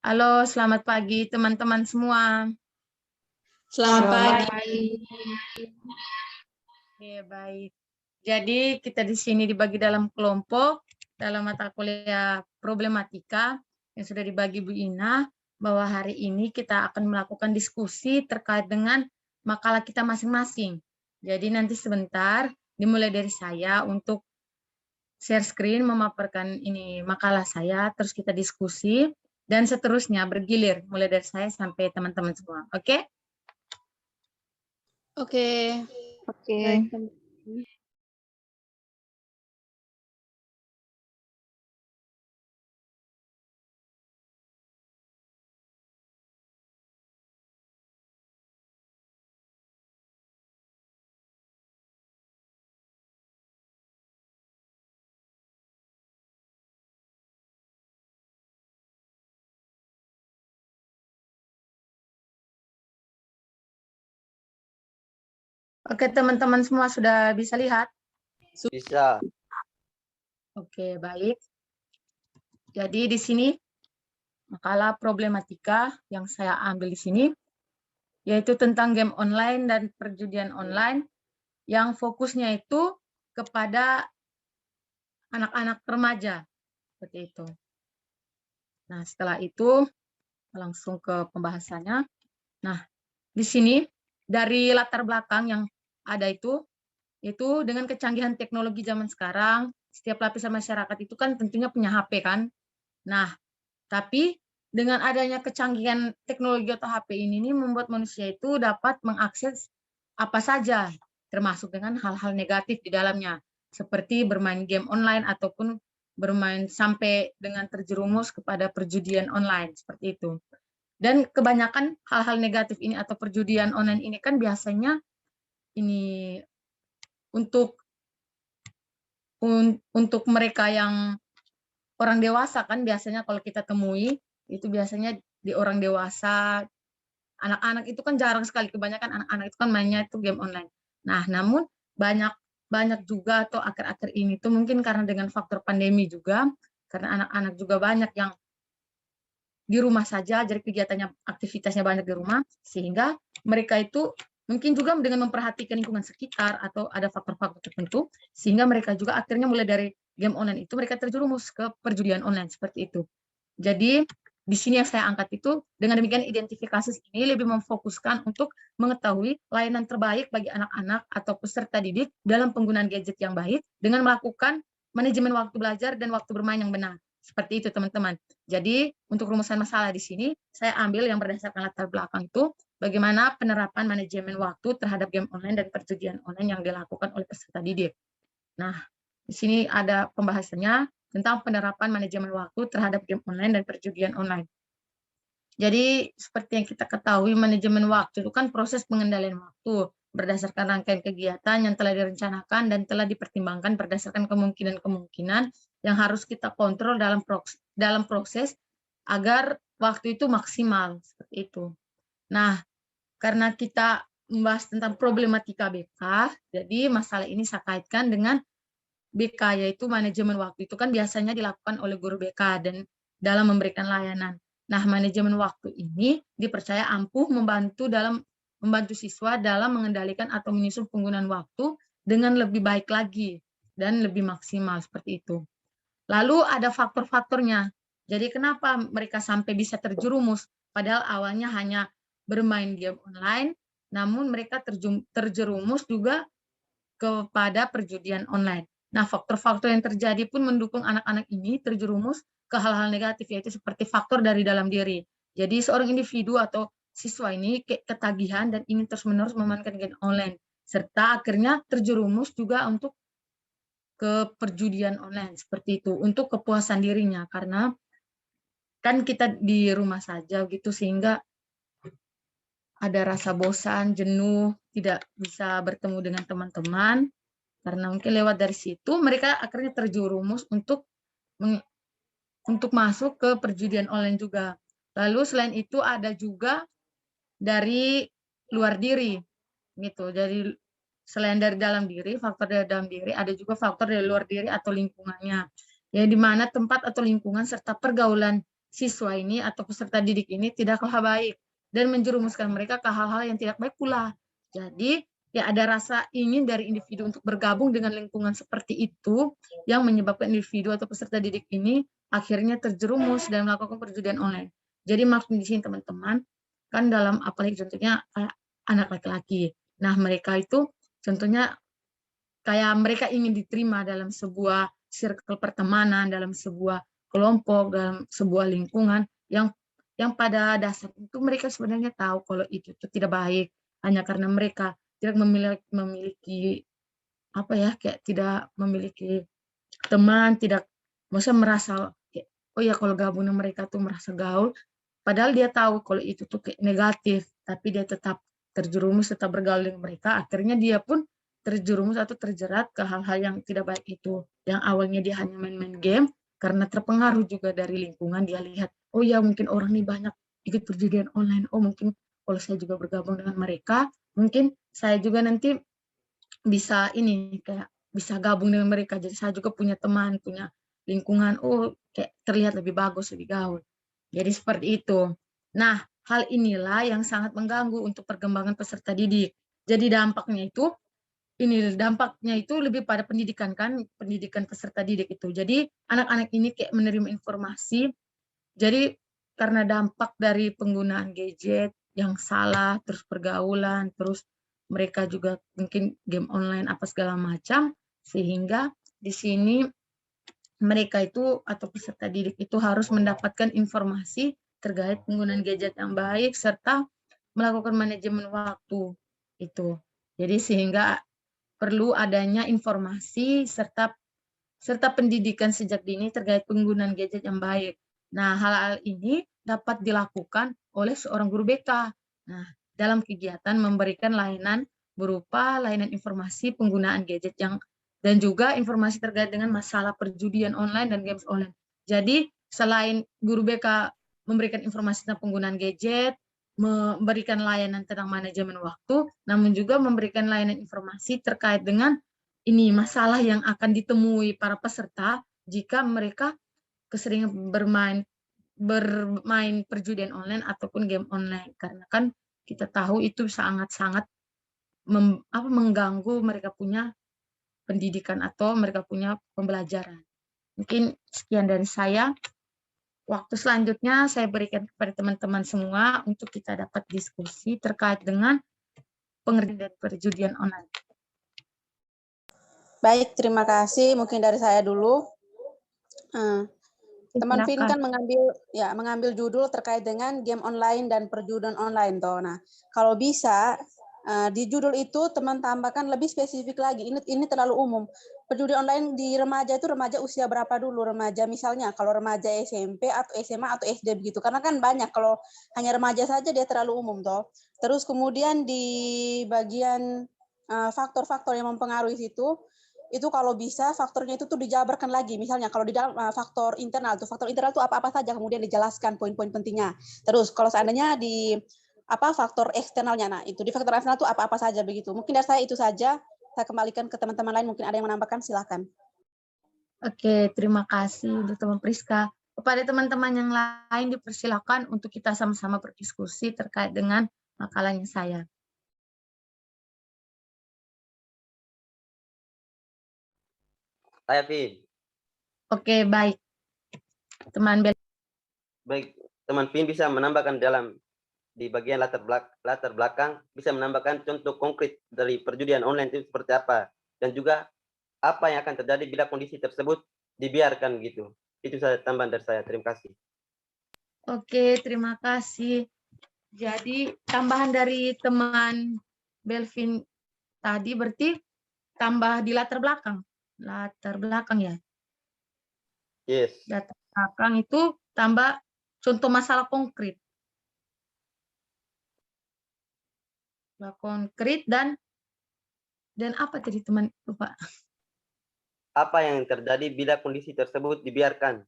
Halo, selamat pagi teman-teman semua. Selamat pagi. Oke, baik. Jadi kita di sini dibagi dalam kelompok dalam mata kuliah problematika yang sudah dibagi Bu Ina, bahwa hari ini kita akan melakukan diskusi terkait dengan makalah kita masing-masing. Jadi nanti sebentar dimulai dari saya untuk share screen, memaparkan ini makalah saya, terus kita diskusi, dan seterusnya bergilir mulai dari saya sampai teman-teman semua. Oke? Oke. Baik. Oke, teman-teman semua sudah bisa lihat? Bisa. Oke, baik. Jadi di sini makalah problematika yang saya ambil di sini yaitu tentang game online dan perjudian online yang fokusnya itu kepada anak-anak remaja seperti itu. Nah, setelah itu langsung ke pembahasannya. Nah, di sini dari latar belakang yang ada itu dengan kecanggihan teknologi zaman sekarang, setiap lapisan masyarakat itu kan tentunya punya HP kan. Nah, tapi dengan adanya kecanggihan teknologi atau HP ini membuat manusia itu dapat mengakses apa saja, termasuk dengan hal-hal negatif di dalamnya, seperti bermain game online ataupun bermain sampai dengan terjerumus kepada perjudian online, seperti itu. Dan kebanyakan hal-hal negatif ini atau perjudian online ini kan biasanya ini untuk mereka yang orang dewasa kan biasanya kalau kita temui itu biasanya di orang dewasa, anak-anak itu kan jarang sekali, kebanyakan anak-anak itu kan mainnya itu game online. Nah, namun banyak juga atau akhir-akhir ini tuh mungkin karena dengan faktor pandemi juga, karena anak-anak juga banyak yang di rumah saja, jadi kegiatannya, aktivitasnya banyak di rumah, sehingga mereka itu mungkin juga dengan memperhatikan lingkungan sekitar atau ada faktor-faktor tertentu, sehingga mereka juga akhirnya mulai dari game online itu mereka terjerumus ke perjudian online seperti itu. Jadi di sini yang saya angkat itu dengan demikian identifikasi ini lebih memfokuskan untuk mengetahui layanan terbaik bagi anak-anak atau peserta didik dalam penggunaan gadget yang baik dengan melakukan manajemen waktu belajar dan waktu bermain yang benar. Seperti itu teman-teman. Jadi untuk rumusan masalah di sini saya ambil yang berdasarkan latar belakang itu bagaimana penerapan manajemen waktu terhadap game online dan perjudian online yang dilakukan oleh peserta didik. Nah, di sini ada pembahasannya tentang penerapan manajemen waktu terhadap game online dan perjudian online. Jadi seperti yang kita ketahui, manajemen waktu itu kan proses pengendalian waktu berdasarkan rangkaian kegiatan yang telah direncanakan dan telah dipertimbangkan berdasarkan kemungkinan-kemungkinan yang harus kita kontrol dalam proses agar waktu itu maksimal seperti itu. Nah, karena kita membahas tentang problematika BK, jadi masalah ini saya kaitkan dengan BK, yaitu manajemen waktu itu kan biasanya dilakukan oleh guru BK dan dalam memberikan layanan. Nah, manajemen waktu ini dipercaya ampuh membantu siswa dalam mengendalikan atau menyusun penggunaan waktu dengan lebih baik lagi dan lebih maksimal seperti itu. Lalu ada faktor-faktornya. Jadi kenapa mereka sampai bisa terjerumus padahal awalnya hanya bermain game online, namun mereka terjerumus juga kepada perjudian online. Nah, faktor-faktor yang terjadi pun mendukung anak-anak ini terjerumus ke hal-hal negatif, yaitu seperti faktor dari dalam diri. Jadi seorang individu atau siswa ini ketagihan dan ingin terus-menerus memainkan game online, serta akhirnya terjerumus juga untuk ke perjudian online, seperti itu, untuk kepuasan dirinya, karena kan kita di rumah saja gitu, sehingga ada rasa bosan, jenuh, tidak bisa bertemu dengan teman-teman, karena mungkin lewat dari situ mereka akhirnya terjerumus untuk masuk ke perjudian online juga. Lalu selain itu ada juga dari luar diri gitu. Jadi selain dari dalam diri, faktor dari dalam diri, ada juga faktor dari luar diri atau lingkungannya. Ya, di mana tempat atau lingkungan serta pergaulan siswa ini atau peserta didik ini tidaklah baik dan menjerumuskan mereka ke hal-hal yang tidak baik pula. Jadi ya ada rasa ingin dari individu untuk bergabung dengan lingkungan seperti itu yang menyebabkan individu atau peserta didik ini akhirnya terjerumus dan melakukan perjudian online. Jadi maksud di sini teman-teman, kan dalam apalagi contohnya kayak anak laki-laki. Nah mereka itu contohnya kayak mereka ingin diterima dalam sebuah circle pertemanan, dalam sebuah kelompok, dalam sebuah lingkungan yang pada dasar itu mereka sebenarnya tahu kalau itu tidak baik, hanya karena mereka tidak memiliki apa ya, kayak tidak memiliki teman, tidak maksudnya merasa kayak, oh ya kalau gabung dengan mereka tuh merasa gaul, padahal dia tahu kalau itu tuh kayak negatif, tapi dia tetap terjerumus, tetap bergaul dengan mereka, akhirnya dia pun terjerumus atau terjerat ke hal-hal yang tidak baik itu. Yang awalnya dia hanya main-main game, karena terpengaruh juga dari lingkungan, dia lihat, oh ya mungkin orang ini banyak ikut perjudian online, oh mungkin kalau saya juga bergabung dengan mereka, mungkin saya juga nanti bisa ini kayak bisa gabung dengan mereka. Jadi saya juga punya teman, punya lingkungan, oh kayak terlihat lebih bagus, lebih gaul. Jadi seperti itu. Nah, hal inilah yang sangat mengganggu untuk perkembangan peserta didik. Jadi dampaknya itu lebih pada pendidikan kan, pendidikan peserta didik itu. Jadi anak-anak ini kayak menerima informasi. Jadi karena dampak dari penggunaan gadget yang salah, terus pergaulan, terus mereka juga mungkin game online apa segala macam, sehingga di sini mereka itu atau peserta didik itu harus mendapatkan informasi terkait penggunaan gadget yang baik serta melakukan manajemen waktu itu. Jadi sehingga perlu adanya informasi serta pendidikan sejak dini terkait penggunaan gadget yang baik. Nah, hal-hal ini dapat dilakukan oleh seorang guru BK. Nah, dalam kegiatan memberikan layanan berupa layanan informasi penggunaan gadget dan juga informasi terkait dengan masalah perjudian online dan games online. Jadi, selain guru BK memberikan informasi tentang penggunaan gadget, memberikan layanan tentang manajemen waktu, namun juga memberikan layanan informasi terkait dengan ini masalah yang akan ditemui para peserta jika mereka keseringan bermain perjudian online ataupun game online, karena kan kita tahu itu sangat-sangat mengganggu mereka punya pendidikan atau mereka punya pembelajaran. Mungkin sekian dari saya. Waktu selanjutnya saya berikan kepada teman-teman semua untuk kita dapat diskusi terkait dengan pengertian dan perjudian online. Baik, terima kasih. Mungkin dari saya dulu. Teman Vin kan mengambil judul terkait dengan game online dan perjudian online toh. Nah, kalau bisa di judul itu teman tambahkan lebih spesifik lagi. Ini terlalu umum. Perjudian online di remaja itu remaja usia berapa dulu? Remaja misalnya kalau remaja SMP atau SMA atau SD begitu. Karena kan banyak kalau hanya remaja saja dia terlalu umum toh. Terus kemudian di bagian faktor-faktor yang mempengaruhi itu kalau bisa faktornya itu tuh dijabarkan lagi. Misalnya kalau di dalam faktor internal tuh apa-apa saja kemudian dijelaskan poin-poin pentingnya. Terus kalau seandainya di faktor eksternalnya, nah itu di faktor eksternal itu apa-apa saja begitu. Mungkin dari saya itu saja. Saya kembalikan ke teman-teman lain, mungkin ada yang menambahkan, silakan. Oke, terima kasih Dr. Priska. Kepada teman-teman yang lain dipersilakan untuk kita sama-sama berdiskusi terkait dengan makalahnya saya. Saya Vin. Oke, baik. Teman Vin bisa menambahkan di bagian latar belakang bisa menambahkan contoh konkret dari perjudian online itu seperti apa, dan juga apa yang akan terjadi bila kondisi tersebut dibiarkan gitu. Itu saja tambahan dari saya. Terima kasih. Oke, terima kasih. Jadi tambahan dari teman Belvin tadi berarti tambah di latar belakang. Latar belakang ya. Yes. Latar belakang itu tambah contoh masalah konkret. Konkret dan apa tadi teman lupa? Apa yang terjadi bila kondisi tersebut dibiarkan?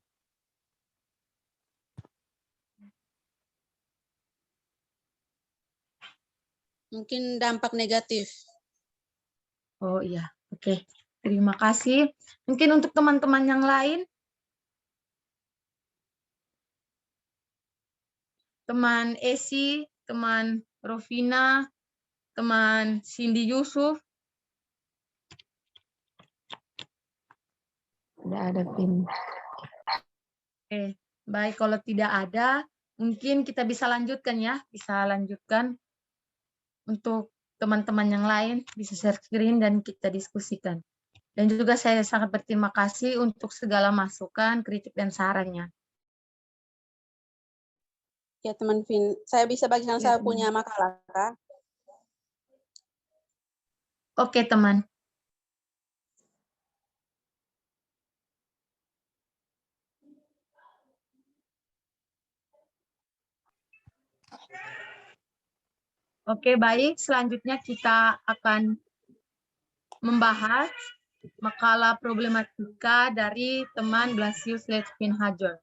Mungkin dampak negatif. Oh iya, oke. Terima kasih. Mungkin untuk teman-teman yang lain teman Esi, teman Rovina, teman Cindy Yusuf. Tidak ada pin. Oke, baik, kalau tidak ada, mungkin kita bisa lanjutkan ya, bisa lanjutkan untuk teman-teman yang lain, bisa share screen dan kita diskusikan. Dan juga saya sangat berterima kasih untuk segala masukan, kritik, dan sarannya. Ya teman Vin, saya bisa bagikan Ya, saya punya makalah Kak? Oke, teman. Oke, baik. Selanjutnya kita akan membahas makalah problematika dari teman Blasius Letvin Hajar.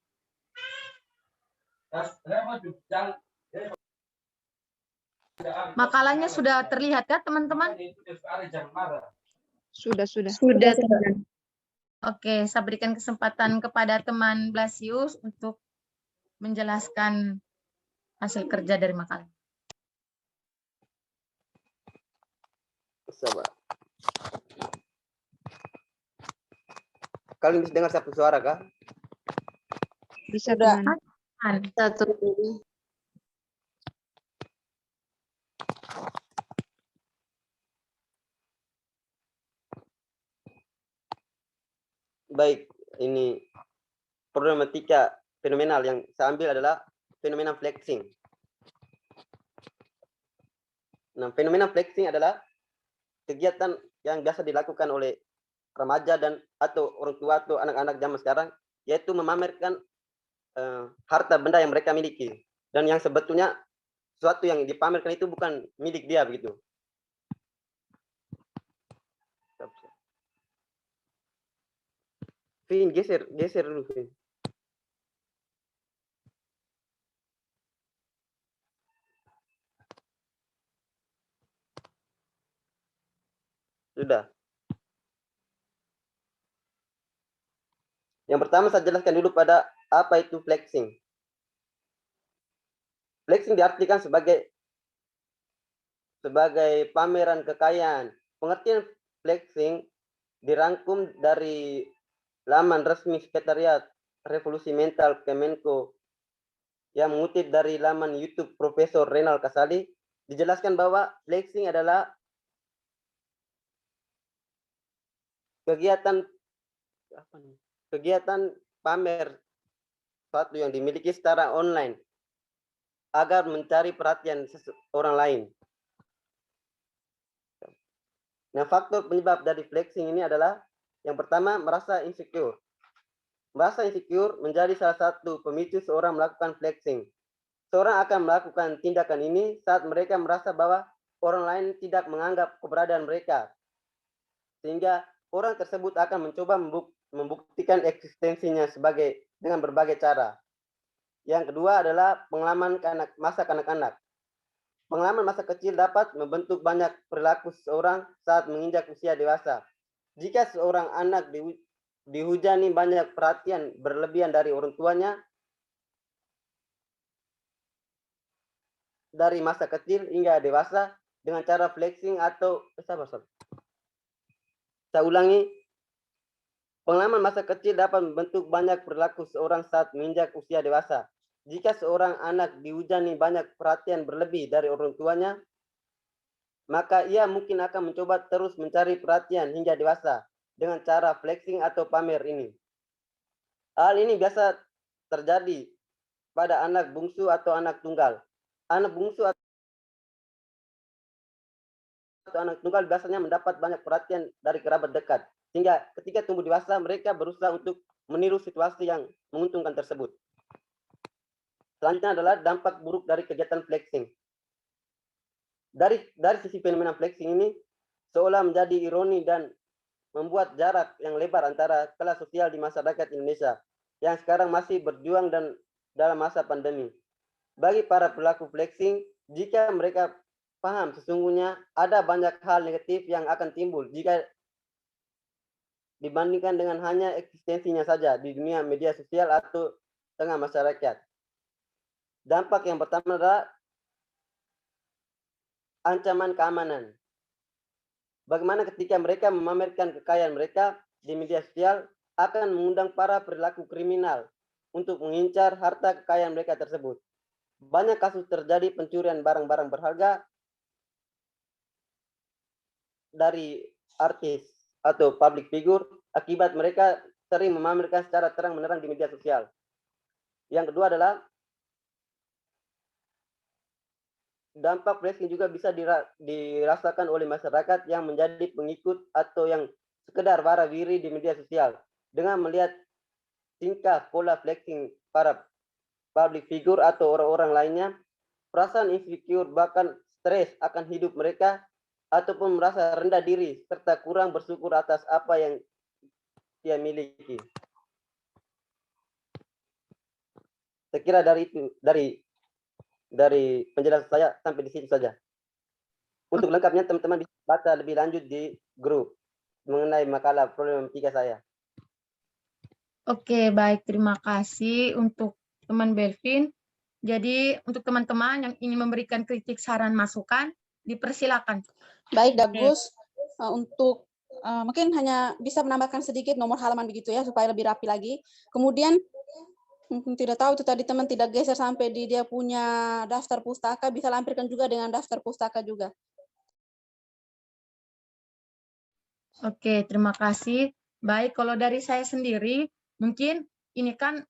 Makalahnya sudah terlihat kan, teman-teman? Sudah. Sudah, teman. Oke, saya berikan kesempatan kepada teman Blasius untuk menjelaskan hasil kerja dari makalah. Sabar. Kalian bisa dengar satu suara kah? Bisa, Sudah. teman. Satu. Baik, ini problematika fenomenal yang saya ambil adalah fenomena flexing. Nah, fenomena flexing adalah kegiatan yang biasa dilakukan oleh remaja dan atau orang tua atau anak-anak zaman sekarang, yaitu memamerkan harta benda yang mereka miliki, dan yang sebetulnya sesuatu yang dipamerkan itu bukan milik dia begitu. Vin, geser dulu, Vin. Sudah. Yang pertama saya jelaskan dulu pada apa itu flexing. Flexing diartikan sebagai pameran kekayaan. Pengertian flexing dirangkum dari laman resmi Sekretariat Revolusi Mental Kemenko yang mengutip dari laman YouTube Profesor Renal Kasali, dijelaskan bahwa flexing adalah kegiatan pamer sesuatu yang dimiliki secara online agar mencari perhatian orang lain. Nah, faktor penyebab dari flexing ini adalah yang pertama, merasa insecure. Merasa insecure menjadi salah satu pemicu seorang melakukan flexing. Seorang akan melakukan tindakan ini saat mereka merasa bahwa orang lain tidak menganggap keberadaan mereka, sehingga orang tersebut akan mencoba membuktikan eksistensinya dengan berbagai cara. Yang kedua adalah pengalaman masa kanak-kanak. Pengalaman masa kecil dapat membentuk banyak perilaku seseorang saat menginjak usia dewasa. Jika seorang anak dihujani banyak perhatian berlebihan dari orang tuanya dari masa kecil hingga dewasa dengan cara flexing atau saya ulangi, pengalaman masa kecil dapat membentuk banyak perilaku seorang saat menginjak usia dewasa. Jika seorang anak dihujani banyak perhatian berlebih dari orang tuanya, maka ia mungkin akan mencoba terus mencari perhatian hingga dewasa dengan cara flexing atau pamer ini. Hal ini biasa terjadi pada anak bungsu atau anak tunggal. Anak bungsu atau anak tunggal biasanya mendapat banyak perhatian dari kerabat dekat, sehingga ketika tumbuh dewasa mereka berusaha untuk meniru situasi yang menguntungkan tersebut. Selanjutnya adalah dampak buruk dari kegiatan flexing. Dari sisi fenomena flexing ini seolah menjadi ironi dan membuat jarak yang lebar antara kelas sosial di masyarakat Indonesia yang sekarang masih berjuang dan dalam masa pandemi. Bagi para pelaku flexing, jika mereka paham sesungguhnya ada banyak hal negatif yang akan timbul jika dibandingkan dengan hanya eksistensinya saja di dunia media sosial atau tengah masyarakat. Dampak yang pertama adalah ancaman keamanan. Bagaimana ketika mereka memamerkan kekayaan mereka di media sosial akan mengundang para perilaku kriminal untuk mengincar harta kekayaan mereka tersebut. Banyak kasus terjadi pencurian barang-barang berharga dari artis atau public figure akibat mereka sering memamerkan secara terang-menerang di media sosial. Yang kedua adalah dampak flexing juga bisa dirasakan oleh masyarakat yang menjadi pengikut atau yang sekedar warawiri di media sosial. Dengan melihat tingkah pola flexing para public figure atau orang-orang lainnya, perasaan insecure bahkan stres akan hidup mereka ataupun merasa rendah diri serta kurang bersyukur atas apa yang dia miliki. Saya kira dari itu, dari penjelasan saya sampai di situ saja. Untuk lengkapnya teman-teman bisa baca lebih lanjut di grup mengenai makalah problematika saya. Oke, baik. Terima kasih untuk teman Belvin. Jadi untuk teman-teman yang ingin memberikan kritik, saran, masukan, dipersilakan. Baik, Dagus. Untuk mungkin hanya bisa menambahkan sedikit nomor halaman begitu ya, supaya lebih rapi lagi. Kemudian, tidak tahu itu tadi teman tidak geser sampai di dia punya daftar pustaka, bisa lampirkan juga dengan daftar pustaka juga. Oke, terima kasih. Baik, kalau dari saya sendiri, mungkin ini kan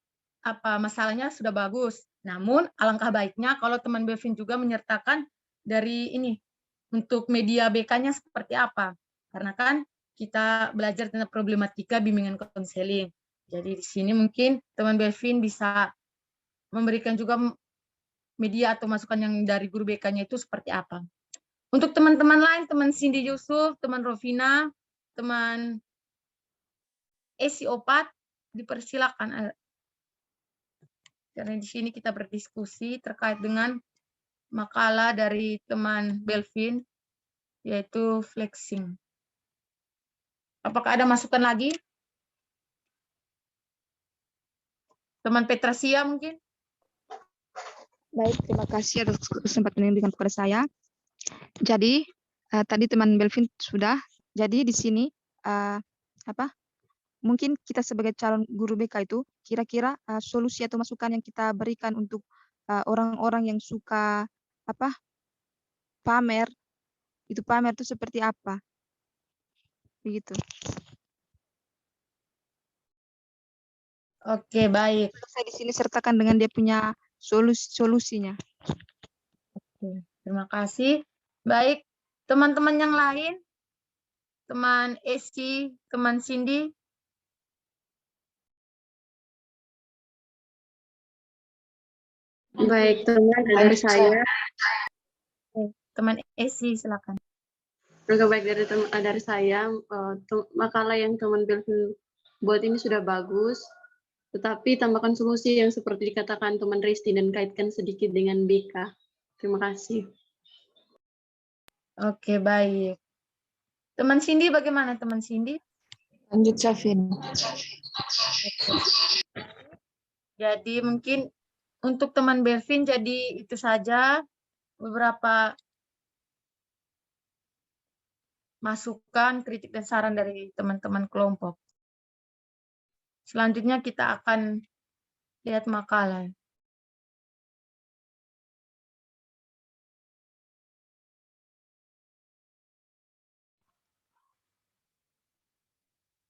masalahnya sudah bagus. Namun alangkah baiknya kalau teman Belvin juga menyertakan dari ini untuk media BK-nya seperti apa. Karena kan kita belajar tentang problematika bimbingan konseling. Jadi di sini mungkin teman Belvin bisa memberikan juga media atau masukan yang dari guru BK-nya itu seperti apa. Untuk teman-teman lain, teman Cindy Yusuf, teman Rovina, teman Esi Opat, dipersilakan. Karena di sini kita berdiskusi terkait dengan makalah dari teman Belvin, yaitu flexing. Apakah ada masukan lagi? Teman Petrasia mungkin? Baik, terima kasih atas kesempatan yang diberikan kepada saya. Jadi tadi teman Belvin sudah. Jadi di sini mungkin kita sebagai calon guru BK itu kira-kira solusi atau masukan yang kita berikan untuk orang-orang yang suka pamer itu seperti apa? Begitu. Oke, baik. Saya di sini sertakan dengan dia punya solusinya. Oke, terima kasih. Baik, teman-teman yang lain, teman Esi, teman Cindy. Baik, teman dari saya. Teman Esi, silakan. Oke, baik dari saya, makalah yang teman Belvin buat ini sudah bagus, tetapi tambahkan solusi yang seperti dikatakan teman Risti dan kaitkan sedikit dengan BK. Terima kasih. Oke, baik. Teman Cindy, bagaimana teman Cindy? Lanjut, Syafin. Jadi mungkin untuk teman Belvin, jadi itu saja beberapa masukan, kritik, dan saran dari teman-teman kelompok. Selanjutnya kita akan lihat makalah.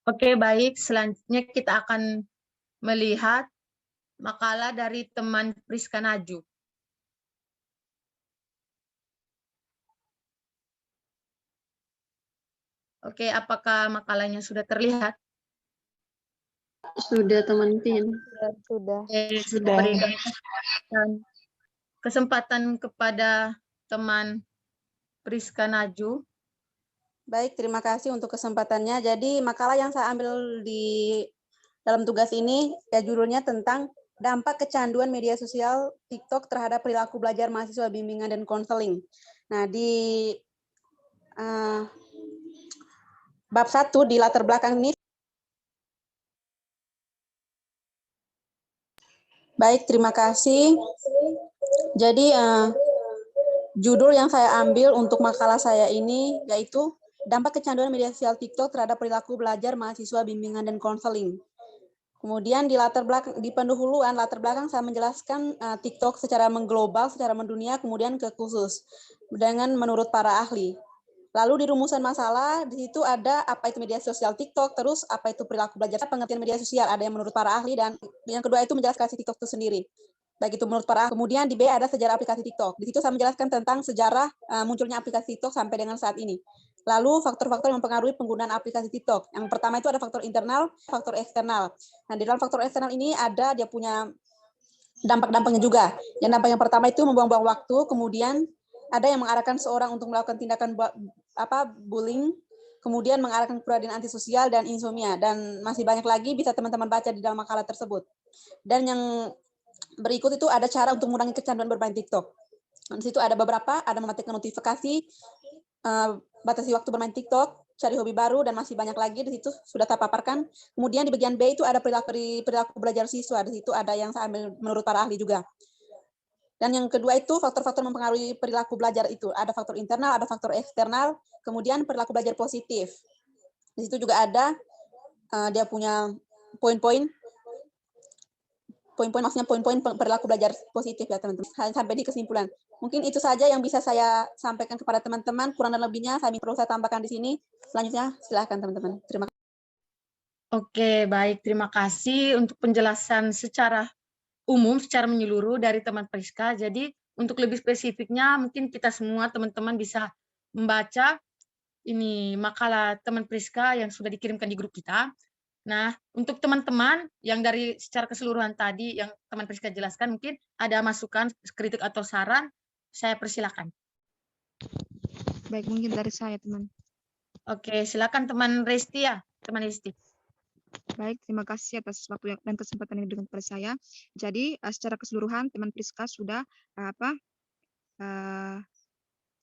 Oke, baik. Selanjutnya kita akan melihat makalah dari teman Priska Naju. Oke, apakah makalahnya sudah terlihat? Sudah, teman Pin. Sudah. Sudah. Berikan kesempatan kepada teman Priska Naju. Baik, terima kasih untuk kesempatannya. Jadi makalah yang saya ambil di dalam tugas ini ya judulnya tentang dampak kecanduan media sosial TikTok terhadap perilaku belajar mahasiswa bimbingan dan konseling. Nah, di bab 1 di latar belakang ini Baik, terima kasih. Jadi judul yang saya ambil untuk makalah saya ini yaitu dampak kecanduan media sosial TikTok terhadap perilaku belajar mahasiswa bimbingan dan konseling. Kemudian di pendahuluan latar belakang saya menjelaskan TikTok secara mengglobal, secara mendunia, kemudian ke khusus dengan menurut para ahli. Lalu di rumusan masalah di situ ada apa itu media sosial TikTok, terus apa itu perilaku belajar, pengertian media sosial, ada yang menurut para ahli, dan yang kedua itu menjelaskan TikTok itu sendiri. Baik itu menurut para ahli. Kemudian di B ada sejarah aplikasi TikTok. Di situ saya menjelaskan tentang sejarah munculnya aplikasi TikTok sampai dengan saat ini. Lalu faktor-faktor yang mempengaruhi penggunaan aplikasi TikTok. Yang pertama itu ada faktor internal, faktor eksternal. Nah, di dalam faktor eksternal ini ada dia punya dampak-dampaknya juga. Yang dampak yang pertama itu membuang-buang waktu, kemudian ada yang mengarahkan seorang untuk melakukan tindakan bullying, kemudian mengarahkan kepribadian antisosial dan insomnia, dan masih banyak lagi bisa teman-teman baca di dalam makalah tersebut. Dan yang berikut itu ada cara untuk mengurangi kecanduan bermain TikTok. Di situ ada beberapa, ada mematikan notifikasi, batasi waktu bermain TikTok, cari hobi baru, dan masih banyak lagi di situ sudah saya paparkan. Kemudian di bagian B itu ada perilaku belajar siswa, di situ ada yang saya ambil menurut para ahli juga. Dan yang kedua itu faktor-faktor mempengaruhi perilaku belajar itu ada faktor internal, ada faktor eksternal, kemudian perilaku belajar positif. Di situ juga ada dia punya poin-poin maksudnya poin-poin perilaku belajar positif ya teman-teman. Sampai di kesimpulan. Mungkin itu saja yang bisa saya sampaikan kepada teman-teman. Kurang dan lebihnya perlu saya tambahkan di sini. Selanjutnya silakan teman-teman. Terima kasih. Oke, baik. Terima kasih untuk penjelasan secara umum, secara menyeluruh dari teman Priska. Jadi untuk lebih spesifiknya mungkin kita semua teman-teman bisa membaca ini makalah teman Priska yang sudah dikirimkan di grup kita. Nah, untuk teman-teman yang dari secara keseluruhan tadi yang teman Priska jelaskan, mungkin ada masukan, kritik atau saran, saya persilakan. Baik, mungkin dari saya, teman. Oke, silakan teman Resti ya, teman Resti. Baik, terima kasih atas waktu dan kesempatan yang diberikan kepada saya. Jadi, secara keseluruhan, teman Priska sudah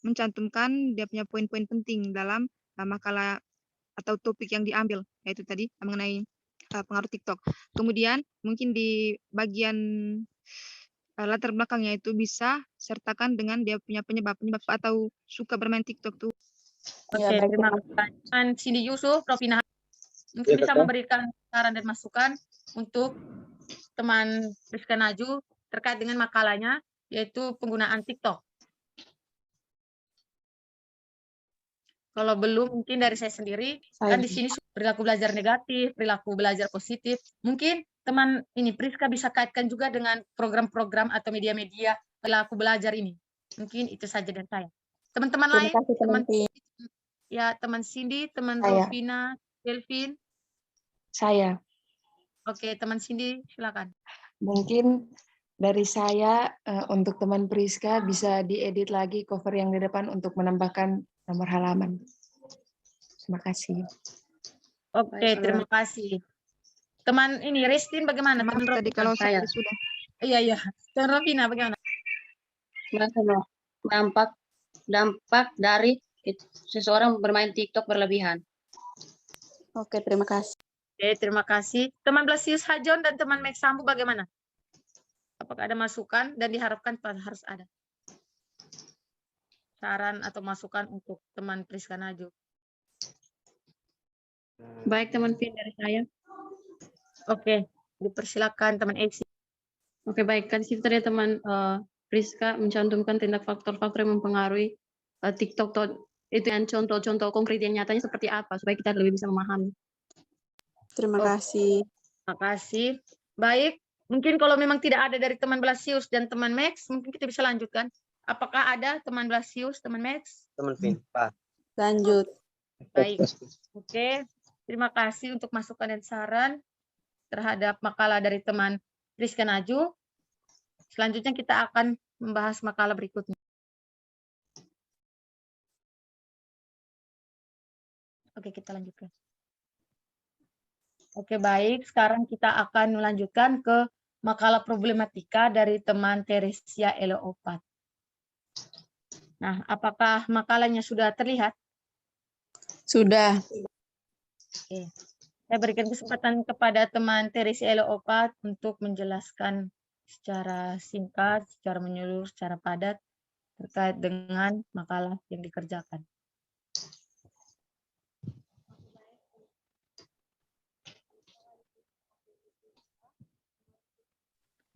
mencantumkan dia punya poin-poin penting dalam makalah atau topik yang diambil, yaitu tadi mengenai pengaruh TikTok. Kemudian mungkin di bagian latar belakangnya itu bisa sertakan dengan dia punya penyebab atau suka bermain TikTok tuh. Oke, terima kasih. Cindy Yusuf, Rovina, mungkin bisa memberikan saran dan masukan untuk teman Priska Naju terkait dengan makalahnya, yaitu penggunaan TikTok. Kalau belum, mungkin dari saya sendiri, kan di sini perilaku belajar negatif, perilaku belajar positif. Mungkin teman ini Priska bisa kaitkan juga dengan program-program atau media-media perilaku belajar ini. Mungkin itu saja dari saya. Teman-teman lain, teman Cindy, teman Rovina, Delvin. Saya. Oke, teman Cindy, silakan. Mungkin dari saya untuk teman Priska bisa diedit lagi cover yang di depan untuk menambahkan nomor halaman. Terima kasih. Oke, terima kasih. Teman ini Restin bagaimana? Teman tadi kalau saya sudah. Iya. Teman Rovina bagaimana? Dampak dari seseorang bermain TikTok berlebihan. Oke, terima kasih. Oke, terima kasih. Teman Blasius Hajon dan teman Max Sambu bagaimana? Apakah ada masukan dan diharapkan harus ada saran atau masukan untuk teman Priska Naju? Baik, teman Vin dari saya. Oke, dipersilakan teman Eci. Oke, baik. Kan situ tadi teman Priska mencantumkan tindak faktor-faktor yang mempengaruhi TikTok. Itu yang contoh-contoh konkret yang nyatanya seperti apa, supaya kita lebih bisa memahami. Terima kasih. Terima kasih. Baik, mungkin kalau memang tidak ada dari teman Blasius dan teman Max, mungkin kita bisa lanjutkan. Apakah ada teman Blasius, teman Max? Teman Vin, Pak. Lanjut. Baik. Oke, terima kasih untuk masukan dan saran terhadap makalah dari teman Priska Naju. Selanjutnya kita akan membahas makalah berikutnya. Oke, kita lanjutkan. Oke, baik. Sekarang kita akan melanjutkan ke makalah problematika dari teman Teresia Eleopat. Nah, apakah makalahnya sudah terlihat? Sudah. Oke. Saya berikan kesempatan kepada teman Teresia Eleopat untuk menjelaskan secara singkat, secara menyeluruh, secara padat terkait dengan makalah yang dikerjakan.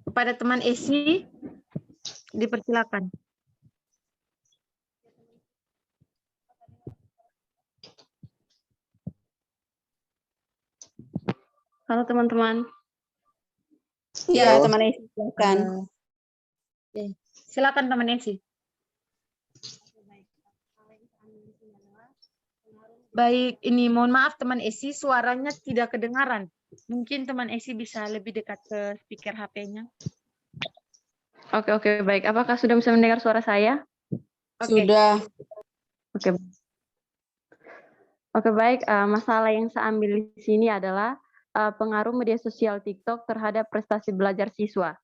Kepada teman Esi, dipersilakan. Halo teman-teman. Ya, Ya, teman Esi, silakan. Oke. Silakan teman Esi. Baik, ini mohon maaf teman Esi, suaranya tidak kedengaran. Mungkin teman Esi bisa lebih dekat ke speaker HP-nya. Oke, baik. Apakah sudah bisa mendengar suara saya? Oke. Sudah. Oke. Oke, baik. Masalah yang saya ambil di sini adalah pengaruh media sosial TikTok terhadap prestasi belajar siswa.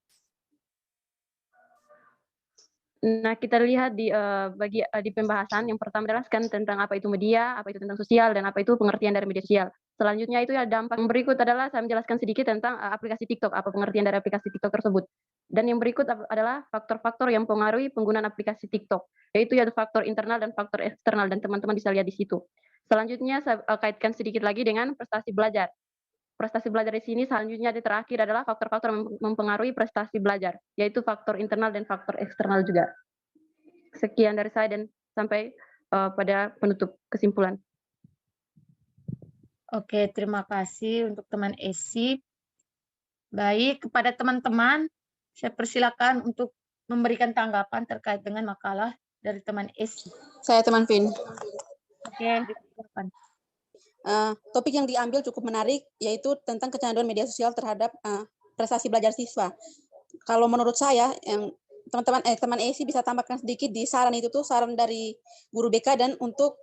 Nah, kita lihat di pembahasan yang pertama adalah tentang apa itu media, apa itu tentang sosial, dan apa itu pengertian dari media sosial. Selanjutnya itu ya dampak. Yang berikut adalah saya menjelaskan sedikit tentang aplikasi TikTok, apa pengertian dari aplikasi TikTok tersebut. Dan yang berikut adalah faktor-faktor yang mempengaruhi penggunaan aplikasi TikTok, yaitu ya faktor internal dan faktor eksternal, dan teman-teman bisa lihat di situ. Selanjutnya saya kaitkan sedikit lagi dengan prestasi belajar. Prestasi belajar di sini selanjutnya di terakhir adalah faktor-faktor yang mempengaruhi prestasi belajar, yaitu faktor internal dan faktor eksternal juga. Sekian dari saya dan sampai pada penutup kesimpulan. Oke, terima kasih untuk teman Esi. Baik, kepada teman-teman, saya persilakan untuk memberikan tanggapan terkait dengan makalah dari teman Esi. Saya teman Pin. Oke, dipersilakan. Topik yang diambil cukup menarik, yaitu tentang kecanduan media sosial terhadap prestasi belajar siswa. Kalau menurut saya, yang teman Esi bisa tambahkan sedikit di saran itu tuh, saran dari guru BK dan untuk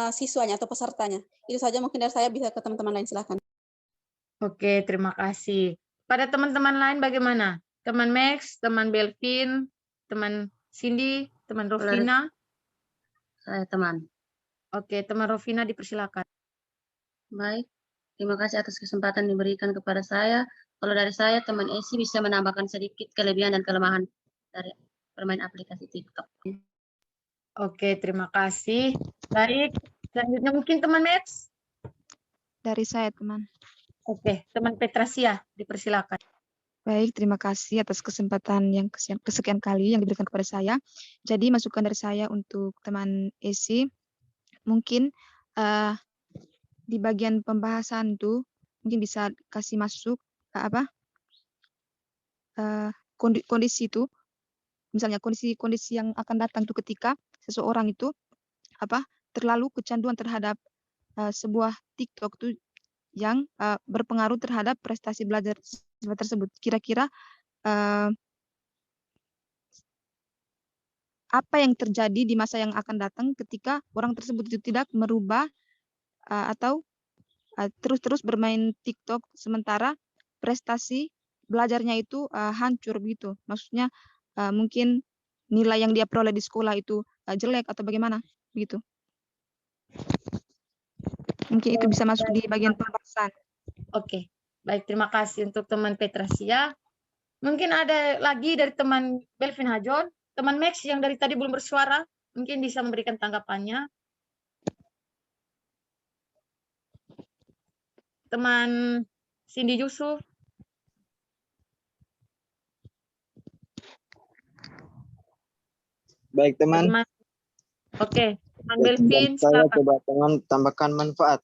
siswanya atau pesertanya. Itu saja mungkin dari saya, bisa ke teman-teman lain, silakan. Oke, terima kasih. Pada teman-teman lain bagaimana? Teman Max, teman Belvin, teman Cindy, teman Rofina? Saya teman. Oke, teman Rofina dipersilakan. Baik, terima kasih atas kesempatan diberikan kepada saya. Kalau dari saya, teman Esi bisa menambahkan sedikit kelebihan dan kelemahan dari bermain aplikasi TikTok. Oke, terima kasih. Baik, selanjutnya mungkin teman Max? Dari saya, teman. Oke, teman Petrasia, dipersilakan. Baik, terima kasih atas kesempatan yang kesekian kali yang diberikan kepada saya. Jadi masukan dari saya untuk teman Esi, mungkin di bagian pembahasan tuh mungkin bisa kasih masuk kondisi itu, misalnya kondisi yang akan datang tuh ketika seseorang itu terlalu kecanduan terhadap sebuah TikTok tuh yang berpengaruh terhadap prestasi belajar tersebut. Kira-kira apa yang terjadi di masa yang akan datang ketika orang tersebut itu tidak merubah atau terus-terus bermain TikTok sementara prestasi belajarnya itu hancur begitu. Maksudnya mungkin nilai yang dia peroleh di sekolah itu jelek atau bagaimana begitu. Mungkin itu bisa masuk di bagian pembahasan. Oke, baik, terima kasih untuk teman Petrasia. Mungkin ada lagi dari teman Belvin Hajon, teman Max yang dari tadi belum bersuara, mungkin bisa memberikan tanggapannya. Teman Cindy Yusuf. Baik teman. Oke, teman Ya, Belvin, saya silakan. coba tambahkan manfaat.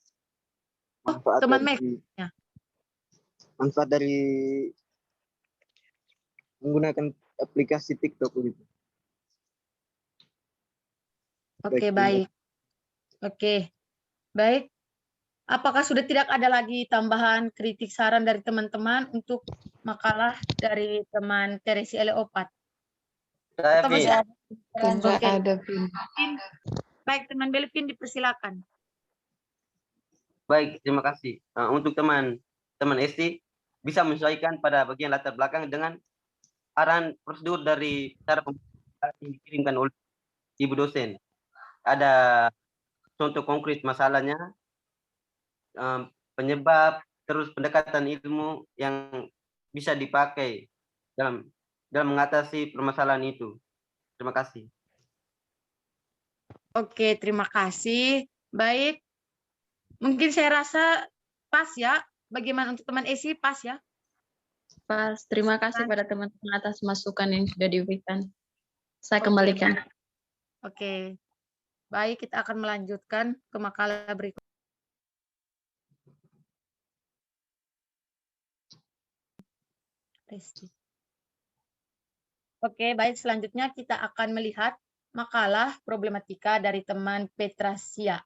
Teman Max. Ya. Manfaat dari menggunakan aplikasi TikTok gitu. Oke, baik. Oke, baik. Apakah sudah tidak ada lagi tambahan kritik saran dari teman-teman untuk makalah dari teman Teresi Eleopat? Saya Atau masih ada? Tidak Oke. ada, Pin. Baik, teman Belvin dipersilakan. baik, terima kasih. Untuk teman Esti bisa menyesuaikan pada bagian latar belakang dengan arahan prosedur dari cara pembelajaran yang dikirimkan oleh ibu dosen. Ada contoh konkret masalahnya, penyebab, terus pendekatan ilmu yang bisa dipakai dalam mengatasi permasalahan itu. Terima kasih. Oke, terima kasih. Baik, mungkin saya rasa pas ya. Bagaimana untuk teman Esi? Pas ya? Pas. Terima kasih pada teman-teman atas masukan yang sudah diberikan. Saya kembalikan. Oke. Baik, kita akan melanjutkan ke makalah berikut. Oke, baik. Selanjutnya kita akan melihat makalah problematika dari teman Petrasia.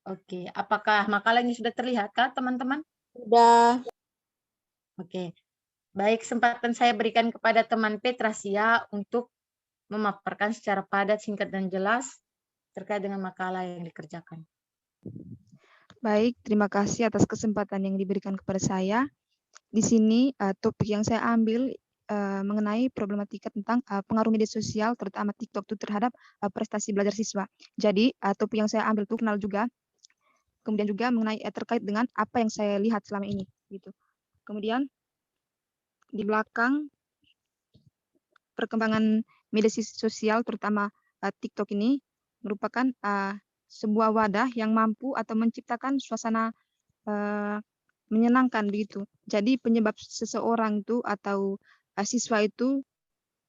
Oke, apakah makalah ini sudah terlihat kah, teman-teman? Sudah. Oke, baik. Kesempatan saya berikan kepada teman Petrasia untuk memaparkan secara padat, singkat, dan jelas terkait dengan makalah yang dikerjakan. Baik, terima kasih atas kesempatan yang diberikan kepada saya. Di sini topik yang saya ambil mengenai problematika tentang pengaruh media sosial, terutama TikTok itu terhadap prestasi belajar siswa. Jadi topik yang saya ambil itu kenal juga, kemudian juga mengenai terkait dengan apa yang saya lihat selama ini. Gitu. Kemudian di belakang perkembangan media sosial, terutama TikTok ini merupakan sebuah wadah yang mampu atau menciptakan suasana menyenangkan begitu. Jadi penyebab seseorang itu atau siswa itu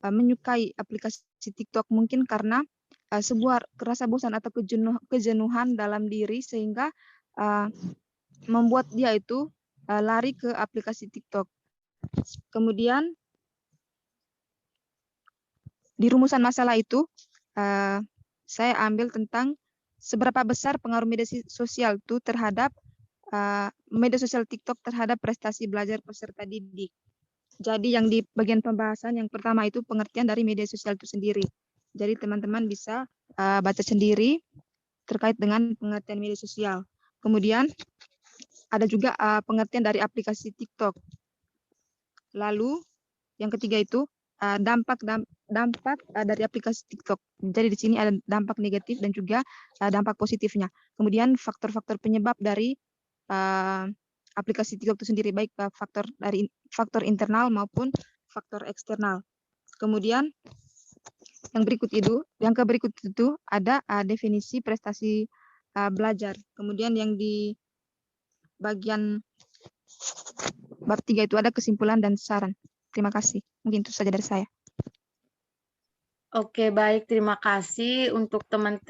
menyukai aplikasi TikTok mungkin karena sebuah rasa bosan atau kejenuhan dalam diri sehingga membuat dia itu lari ke aplikasi TikTok. Kemudian di rumusan masalah itu saya ambil tentang seberapa besar pengaruh media sosial itu terhadap media sosial TikTok terhadap prestasi belajar peserta didik. Jadi yang di bagian pembahasan yang pertama itu pengertian dari media sosial itu sendiri. Jadi teman-teman bisa baca sendiri terkait dengan pengertian media sosial. Kemudian ada juga pengertian dari aplikasi TikTok. Lalu yang ketiga itu dampak dari aplikasi TikTok. Jadi di sini ada dampak negatif dan juga dampak positifnya. Kemudian faktor-faktor penyebab dari aplikasi TikTok itu sendiri, baik faktor internal maupun faktor eksternal. Kemudian yang berikut itu ada definisi prestasi belajar. Kemudian yang di bagian bab 3 itu ada kesimpulan dan saran. Terima kasih. Mungkin itu saja dari saya. Oke, baik. Terima kasih untuk teman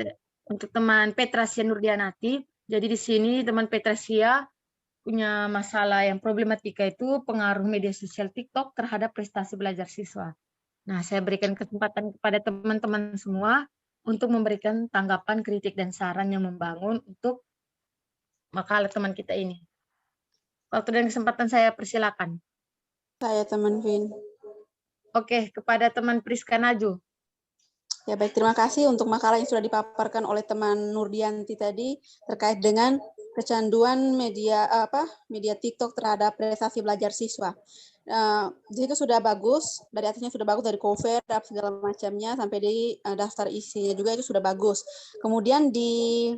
Petrasia Nurdianati. Jadi di sini teman Petrasia punya masalah yang problematika itu pengaruh media sosial TikTok terhadap prestasi belajar siswa. Nah, saya berikan kesempatan kepada teman-teman semua untuk memberikan tanggapan, kritik, dan saran yang membangun untuk makalah teman kita ini. Waktu dan kesempatan saya persilakan. Saya teman Vin. Oke, kepada teman Priska Naju. Ya baik, terima kasih untuk makalah yang sudah dipaparkan oleh teman Nurdianti tadi terkait dengan kecanduan media TikTok terhadap prestasi belajar siswa. Di situ sudah bagus, dari atasnya sudah bagus, dari cover segala macamnya sampai di daftar isinya juga itu sudah bagus. Kemudian di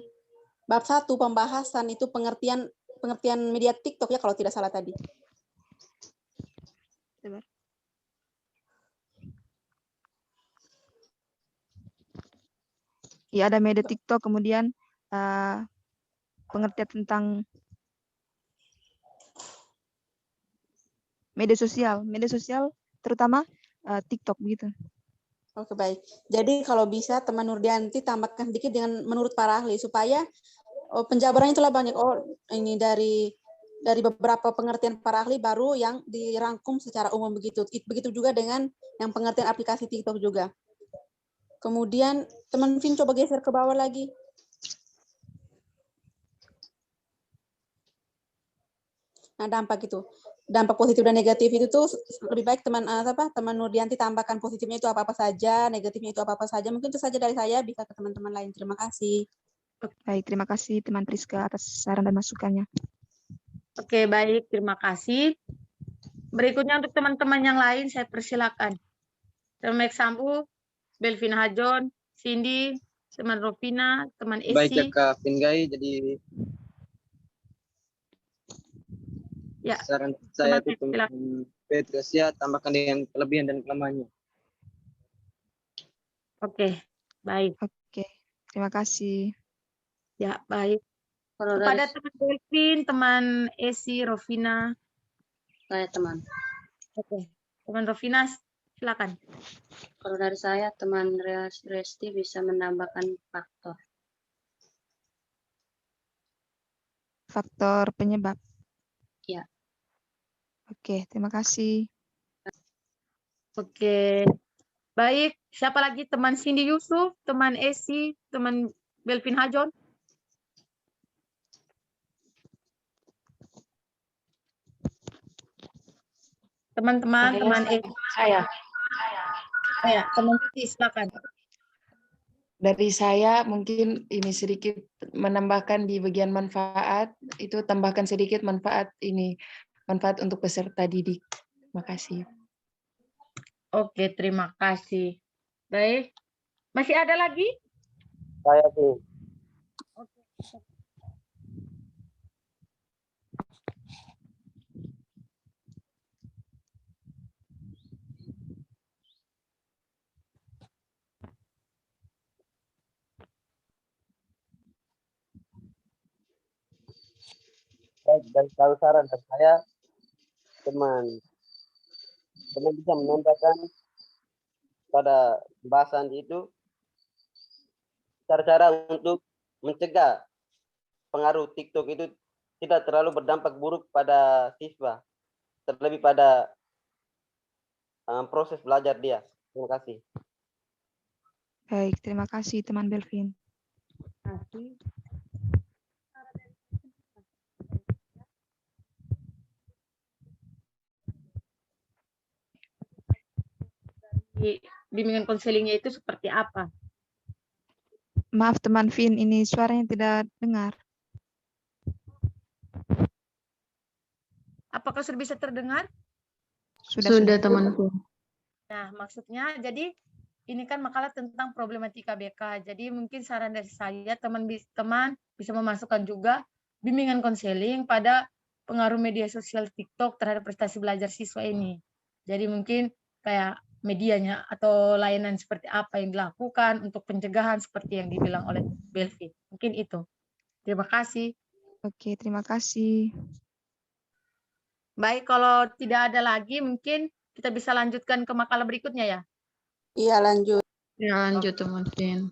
bab 1 pembahasan itu pengertian media TikTok ya kalau tidak salah tadi. Ya, ada media TikTok, kemudian pengertian tentang media sosial terutama TikTok begitu. Oke, baik. Jadi kalau bisa teman Nurdianti tambahkan sedikit dengan menurut para ahli supaya penjabarannya telah banyak. Ini dari beberapa pengertian para ahli baru yang dirangkum secara umum begitu. Begitu juga dengan yang pengertian aplikasi TikTok juga. Kemudian teman Vin coba geser ke bawah lagi. Nah, dampak positif dan negatif itu tuh lebih baik teman Nurdianti tambahkan positifnya itu apa-apa saja, negatifnya itu apa-apa saja. Mungkin itu saja dari saya, bisa ke teman-teman lain. Terima kasih. Baik, terima kasih teman Priska atas saran dan masukannya. Oke, baik, terima kasih. Berikutnya untuk teman-teman yang lain saya persilakan. Teman Mek Sambu, Belvin Hajon, Cindy, teman Ropina, teman Esi. Baik ya Kak Pinggai, jadi Ya, Saran saya teman itu silakan. teman Petrus ya tambahkan dengan kelebihan dan kelemahannya. Oke, baik. Oke, terima kasih. Ya, baik. Kalau dari Kepada teman Delvin, teman Esi, Rovina. saya teman. Oke, teman Rovina, silakan. Kalau dari saya teman Resti bisa menambahkan faktor. Faktor penyebab. Ya. Oke, terima kasih. Oke, baik. Siapa lagi? Teman Cindy Yusuf, teman Esi, teman Belvin Hajon. Teman-teman, teman Esi. Saya. Ya, teman Cindy, silakan. Dari saya mungkin ini sedikit menambahkan di bagian manfaat, itu tambahkan sedikit manfaat ini, manfaat untuk peserta didik. Terima kasih. Oke, terima kasih. Baik. Masih ada lagi? Saya sih. Baik, dan kalau saran dari saya, teman bisa menambahkan pada pembahasan itu cara-cara untuk mencegah pengaruh TikTok itu tidak terlalu berdampak buruk pada siswa, terlebih pada proses belajar dia. Terima kasih. Baik, terima kasih teman Belvin. Kasih. Bimbingan konselingnya itu seperti apa? Maaf teman Vin, ini suaranya tidak dengar. Apakah sudah bisa terdengar? Sudah temanku. Nah, maksudnya jadi ini kan makalah tentang problematika BK. Jadi mungkin saran dari saya teman bisa memasukkan juga bimbingan konseling pada pengaruh media sosial TikTok terhadap prestasi belajar siswa ini. Jadi mungkin kayak medianya atau layanan seperti apa yang dilakukan untuk pencegahan seperti yang dibilang oleh Belvin. Mungkin itu. Terima kasih. Oke, terima kasih. Baik, kalau tidak ada lagi mungkin kita bisa lanjutkan ke makalah berikutnya ya. Iya, lanjut. Ya, lanjut teman Vin.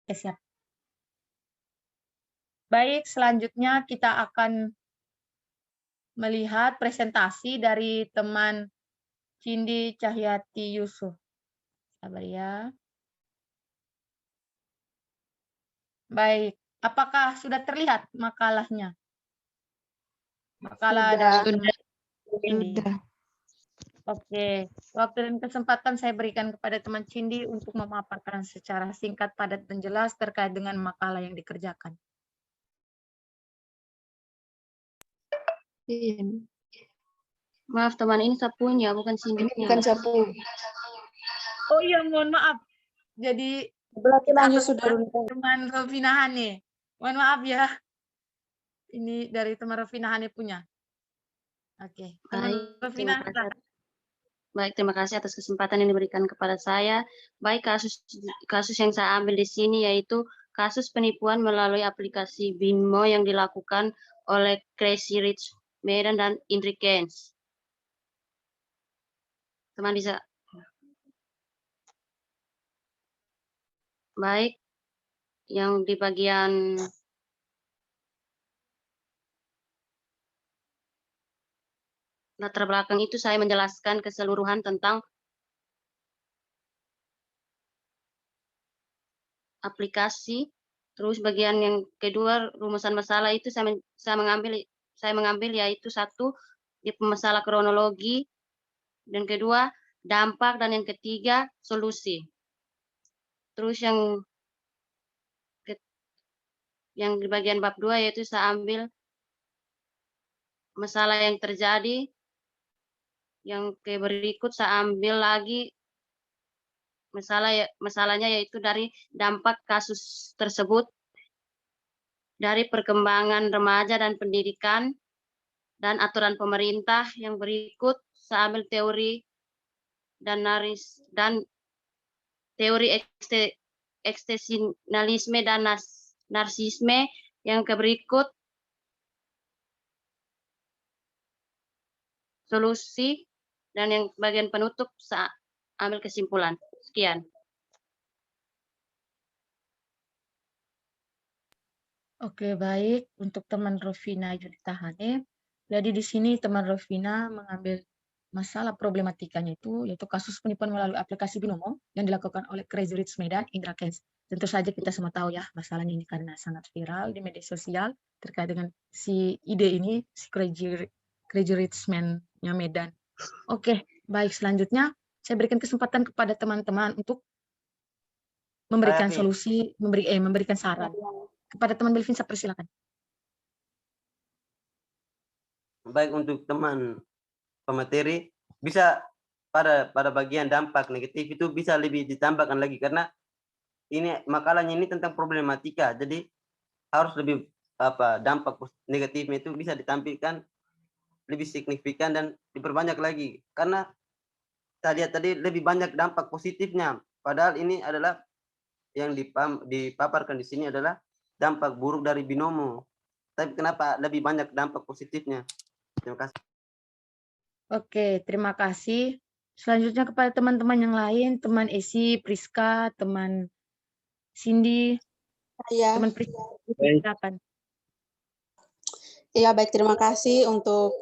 Oke, siap. Baik, selanjutnya kita akan melihat presentasi dari teman Cindy Cahyati Yusuf. Sabar ya. Baik, apakah sudah terlihat makalahnya? Makalah dari teman Cindy. Sudah. Oke, waktu dan kesempatan saya berikan kepada teman Cindy untuk memaparkan secara singkat, padat, dan jelas terkait dengan makalah yang dikerjakan. Maaf teman, ini sapunya bukan Ini sindiknya. bukan sapu. Oh iya, mohon maaf. Jadi Berarti kita lanjut akan sudah. teman Rovina Hane. Mohon maaf ya. Ini dari teman Rovina Hane punya. Oke, teman Rovina. Baik, terima kasih atas kesempatan yang diberikan kepada saya. Baik, kasus yang saya ambil di sini yaitu kasus penipuan melalui aplikasi BIMO yang dilakukan oleh Crazy Rich Medan dan Indri Keynes. Teman bisa. Baik, yang di bagian latar belakang itu saya menjelaskan keseluruhan tentang aplikasi. Terus bagian yang kedua rumusan masalah itu saya mengambil yaitu satu di masalah kronologi, dan kedua dampak, dan yang ketiga solusi. Terus yang di bagian bab 2 yaitu saya ambil masalah yang terjadi. Yang berikut saya ambil lagi masalahnya yaitu dari dampak kasus tersebut, dari perkembangan remaja dan pendidikan, dan aturan pemerintah yang berikut. Saya ambil teori dan teori eksistensialisme dan narsisme yang berikut. Solusi dan yang bagian penutup saya ambil kesimpulan. Sekian. Oke, baik. Untuk teman Rovina Yunitahane, jadi di sini teman Rovina mengambil masalah problematikanya itu, yaitu kasus penipuan melalui aplikasi Binomo yang dilakukan oleh Crazy Rich Medan, Indra Kents. Tentu saja kita semua tahu ya, masalahnya ini karena sangat viral di media sosial terkait dengan si ide ini, si Crazy Rich Man-nya Medan. Oke, baik. Selanjutnya, saya berikan kesempatan kepada teman-teman untuk memberikan solusi, memberikan saran. Kepada teman Belvin, saya persilakan. Baik, untuk teman pemateri, bisa pada bagian dampak negatif itu bisa lebih ditambahkan lagi, karena ini makalahnya ini tentang problematika, jadi harus lebih dampak negatifnya itu bisa ditampilkan lebih signifikan dan diperbanyak lagi, karena saya lihat tadi lebih banyak dampak positifnya, padahal ini adalah yang dipaparkan di sini adalah dampak buruk dari Binomo, tapi kenapa lebih banyak dampak positifnya? Terima kasih. Oke, terima kasih. Selanjutnya kepada teman-teman yang lain, teman Esi, Priska, teman Cindy, teman Priska, silakan. Ya, baik, terima kasih untuk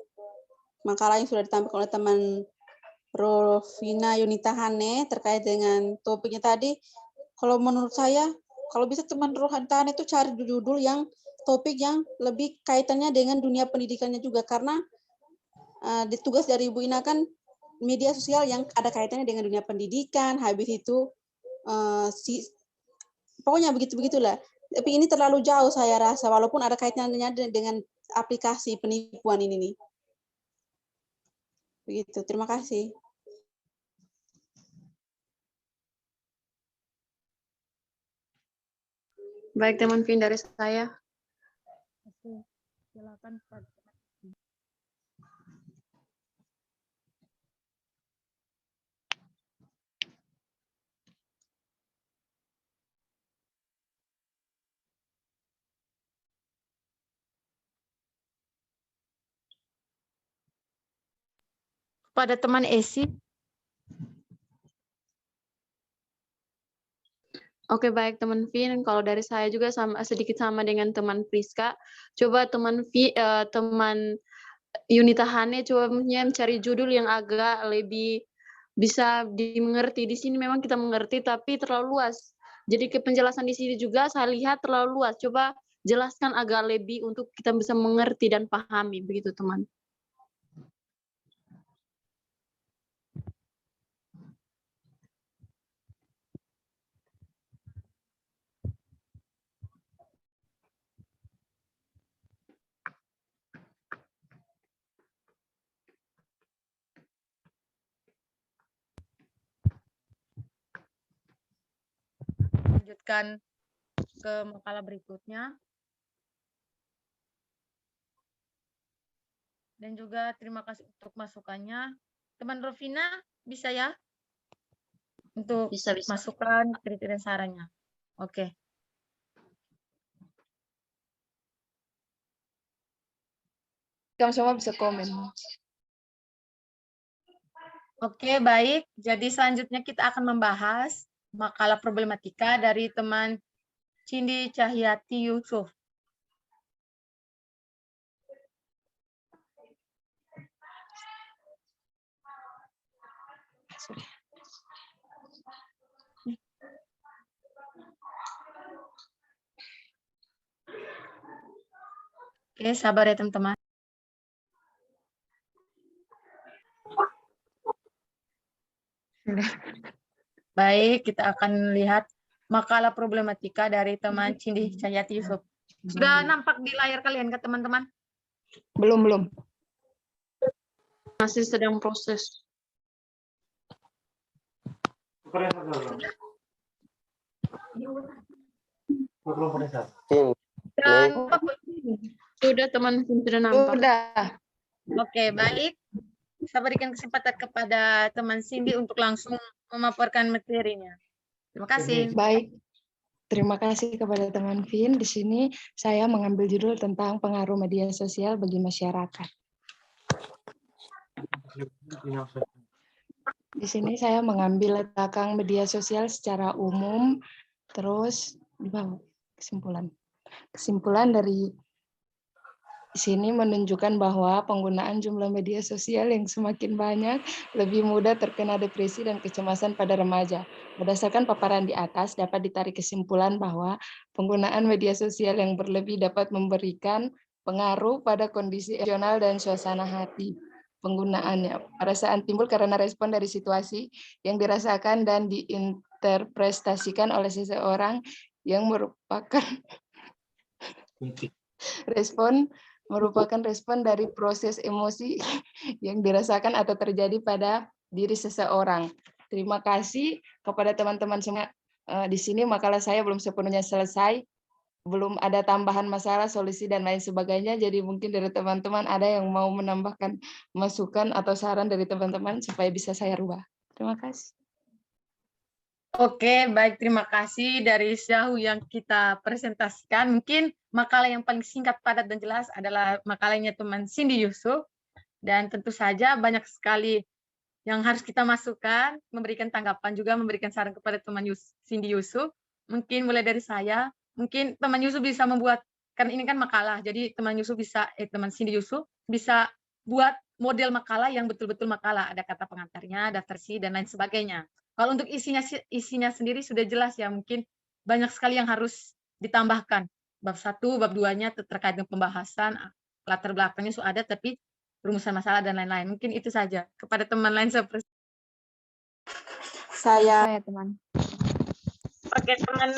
makalah yang sudah ditampilkan oleh teman Rovina Yunitahane terkait dengan topiknya tadi. Kalau menurut saya, kalau bisa teman Rovina itu cari judul yang topik yang lebih kaitannya dengan dunia pendidikannya juga, karena tugas dari Ibu Ina kan media sosial yang ada kaitannya dengan dunia pendidikan, habis itu pokoknya begitu-begitulah. Tapi ini terlalu jauh saya rasa, walaupun ada kaitannya dengan aplikasi penipuan ini nih. Begitu, terima kasih. Baik, teman Vin, dari saya. Oke, silakan Pak. Pada teman Esi. Oke, baik teman Vin. Kalau dari saya juga sedikit sama dengan teman Priska. Coba teman Yunitahane coba mencari judul yang agak lebih bisa dimengerti. Di sini memang kita mengerti, tapi terlalu luas. Jadi penjelasan di sini juga saya lihat terlalu luas. Coba jelaskan agak lebih untuk kita bisa mengerti dan pahami. Begitu teman. Lanjutkan ke makalah berikutnya. Dan juga terima kasih untuk masukannya. Teman Rovina, bisa ya? Untuk Bisa. masukan, kritik, dan sarannya. Oke. Kamu semua bisa komen. Oke, baik. Jadi selanjutnya kita akan membahas makalah problematika dari teman Cindy Cahyati Yusuf. Oke, sabar ya teman-teman. Baik, kita akan lihat makalah problematika dari teman Cindy Cahyati Yusuf. Sudah nampak di layar kalian kan teman-teman? Belum. Masih sedang proses. Dan Sudah teman sudah nampak. Sudah. oke, baik. Saya berikan kesempatan kepada teman Cindy untuk langsung memaparkan materinya. Terima kasih. Baik. Terima kasih kepada teman Vin. Di sini saya mengambil judul tentang pengaruh media sosial bagi masyarakat. Di sini saya mengambil belakang media sosial secara umum, terus di bawah kesimpulan. Kesimpulan dari sini menunjukkan bahwa penggunaan jumlah media sosial yang semakin banyak lebih mudah terkena depresi dan kecemasan pada remaja. Berdasarkan paparan di atas, dapat ditarik kesimpulan bahwa penggunaan media sosial yang berlebih dapat memberikan pengaruh pada kondisi emosional dan suasana hati. Penggunaannya, perasaan timbul karena respon dari situasi yang dirasakan dan diinterpretasikan oleh seseorang yang merupakan respon dari proses emosi yang dirasakan atau terjadi pada diri seseorang. Terima kasih kepada teman-teman semua. Di sini makalah saya belum sepenuhnya selesai, belum ada tambahan masalah, solusi, dan lain sebagainya. Jadi mungkin dari teman-teman ada yang mau menambahkan masukan atau saran dari teman-teman supaya bisa saya rubah. Terima kasih. Oke, baik. Terima kasih dari Syahu yang kita presentasikan. Mungkin makalah yang paling singkat, padat, dan jelas adalah makalahnya teman Cindy Yusuf. Dan tentu saja banyak sekali yang harus kita masukkan, memberikan tanggapan juga, memberikan saran kepada teman Cindy Yusuf. Mungkin mulai dari saya, mungkin teman Yusuf bisa membuat, karena ini kan makalah, jadi teman Cindy Yusuf bisa buat model makalah yang betul-betul makalah. Ada kata pengantarnya, daftar isi, dan lain sebagainya. Kalau untuk isinya sendiri sudah jelas ya, mungkin banyak sekali yang harus ditambahkan. Bab 1, bab 2-nya terkait dengan pembahasan, latar belakangnya sudah ada, tapi rumusan masalah dan lain-lain. Mungkin itu saja. Kepada teman lain seperti Saya teman. Oke, teman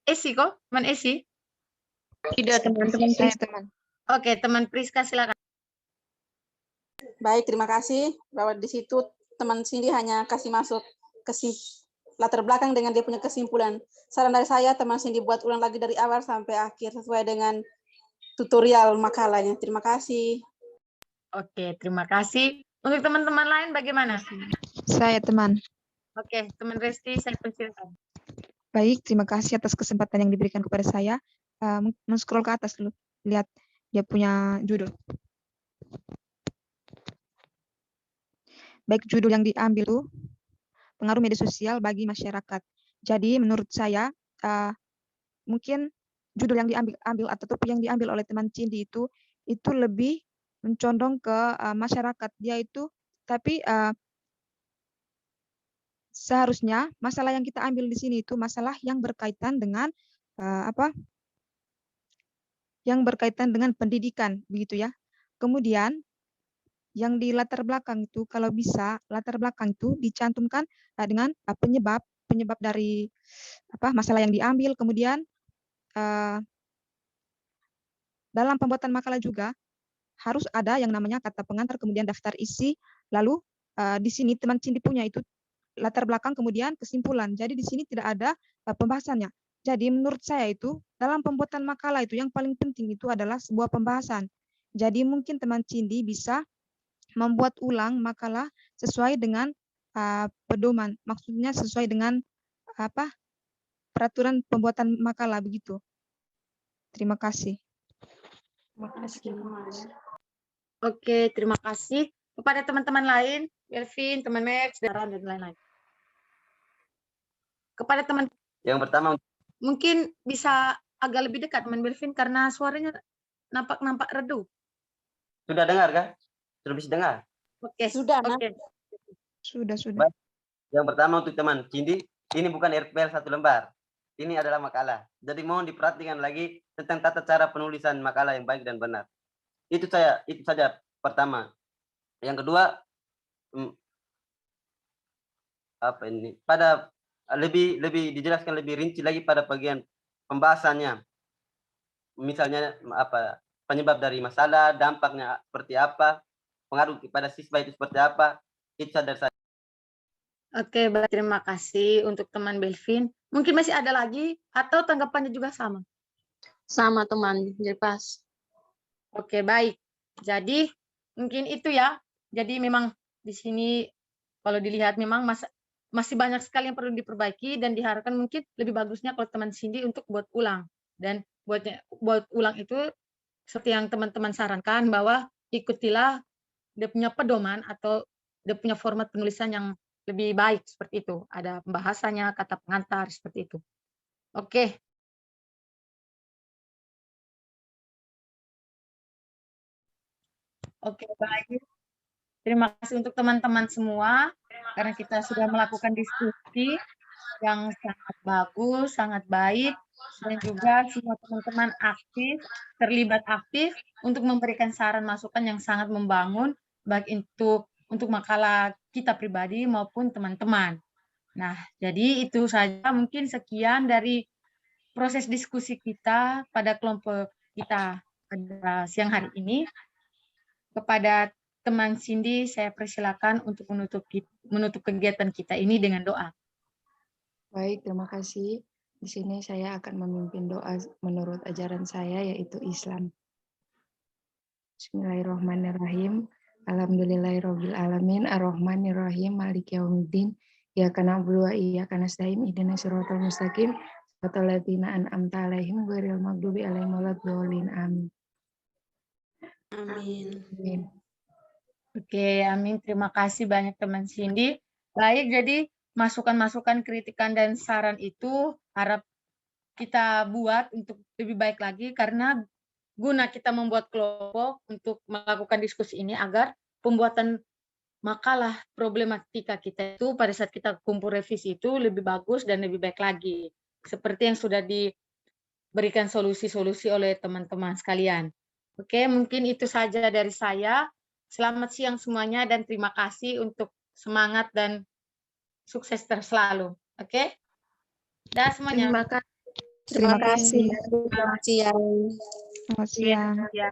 Esi kok? Teman Esi? Tidak teman-teman. Saya teman. Oke, teman Priska silakan. baik, terima kasih bahwa di situ teman Cindy hanya kasih masuk latar belakang dengan dia punya kesimpulan. Saran dari saya, teman Cindy buat ulang lagi dari awal sampai akhir sesuai dengan tutorial makalahnya. Terima kasih. Oke, terima kasih. Untuk teman-teman lain bagaimana? Saya teman. Oke, teman Resti, saya persilakan. Baik, terima kasih atas kesempatan yang diberikan kepada saya. Men-scroll ke atas dulu. Lihat dia punya judul. Baik, judul yang diambil itu pengaruh media sosial bagi masyarakat. Jadi menurut saya mungkin judul yang diambil atau topik yang diambil oleh teman Cindy itu lebih mencondong ke masyarakat. Dia itu tapi seharusnya masalah yang kita ambil di sini itu masalah yang berkaitan dengan yang berkaitan dengan pendidikan, begitu ya. Kemudian yang di latar belakang itu kalau bisa latar belakang itu dicantumkan dengan penyebab dari masalah yang diambil. Kemudian dalam pembuatan makalah juga harus ada yang namanya kata pengantar, kemudian daftar isi, lalu di sini teman Cindy punya itu latar belakang kemudian kesimpulan. Jadi di sini tidak ada pembahasannya. Jadi menurut saya itu dalam pembuatan makalah itu yang paling penting itu adalah sebuah pembahasan. Jadi mungkin teman Cindy bisa membuat ulang makalah sesuai dengan pedoman, maksudnya sesuai dengan peraturan pembuatan makalah begitu. Terima kasih. Terima kasih. Oke, terima kasih. Kepada teman-teman lain, Melvin, teman Max, dan lain-lain. Kepada teman Yang pertama, mungkin bisa agak lebih dekat teman Melvin karena suaranya nampak redup. sudah dengar kan? Sudah bisa dengar? Oke, Sudah, Nak. oke. Sudah. Baik. Yang pertama untuk teman Cindy, ini bukan RPL 1 lembar. Ini adalah makalah. Jadi mohon diperhatikan lagi tentang tata cara penulisan makalah yang baik dan benar. Itu saja pertama. Yang kedua, pada lebih dijelaskan lebih rinci lagi pada bagian pembahasannya. Misalnya penyebab dari masalah, dampaknya seperti apa, pengaruh kepada siswa itu seperti apa. Itu dari saya. Oke, baik, terima kasih untuk teman Belvin. Mungkin masih ada lagi atau tanggapannya juga sama? Sama teman, jadi pas. Oke, baik. Jadi mungkin itu ya. Jadi memang di sini kalau dilihat memang masih banyak sekali yang perlu diperbaiki dan diharapkan mungkin lebih bagusnya kalau teman Cindy untuk buat ulang. Dan buat ulang itu seperti yang teman-teman sarankan bahwa ikutilah dia punya pedoman atau dia punya format penulisan yang lebih baik seperti itu. Ada pembahasannya, kata pengantar seperti itu. Oke. Oke, baik. Terima kasih untuk teman-teman semua karena kita sudah melakukan diskusi yang sangat bagus, sangat baik, dan juga semua teman-teman aktif, terlibat aktif untuk memberikan saran masukan yang sangat membangun, baik itu untuk makalah kita pribadi maupun teman-teman. Nah, jadi itu saja mungkin sekian dari proses diskusi kita pada kelompok kita pada siang hari ini. Kepada teman Cindy, saya persilakan untuk menutup kegiatan kita ini dengan doa. Baik, terima kasih. Di sini saya akan memimpin doa menurut ajaran saya, yaitu Islam. Bismillahirrahmanirrahim. Alhamdulillahirabbil alamin, arrahmanirrahim, maliki yaumiddin. Iyyaka na'budu wa iyyaka nasta'in, ihdinas siratal mustaqim, siratal ladzina an'amta 'alaihim ghairil maghdubi 'alaihim waladdallin. Amin. Amin. Oke, amin. Terima kasih banyak teman Cindy. Baik, jadi masukan-masukan, kritikan, dan saran itu harap kita buat untuk lebih baik lagi karena guna kita membuat kelompok untuk melakukan diskusi ini agar pembuatan makalah problematika kita itu pada saat kita kumpul revisi itu lebih bagus dan lebih baik lagi. Seperti yang sudah diberikan solusi-solusi oleh teman-teman sekalian. Oke, mungkin itu saja dari saya. Selamat siang semuanya dan terima kasih untuk semangat dan sukses terus selalu. Oke? Dah semuanya. Terima kasih. Selamat siang. Selamat siang. Ya.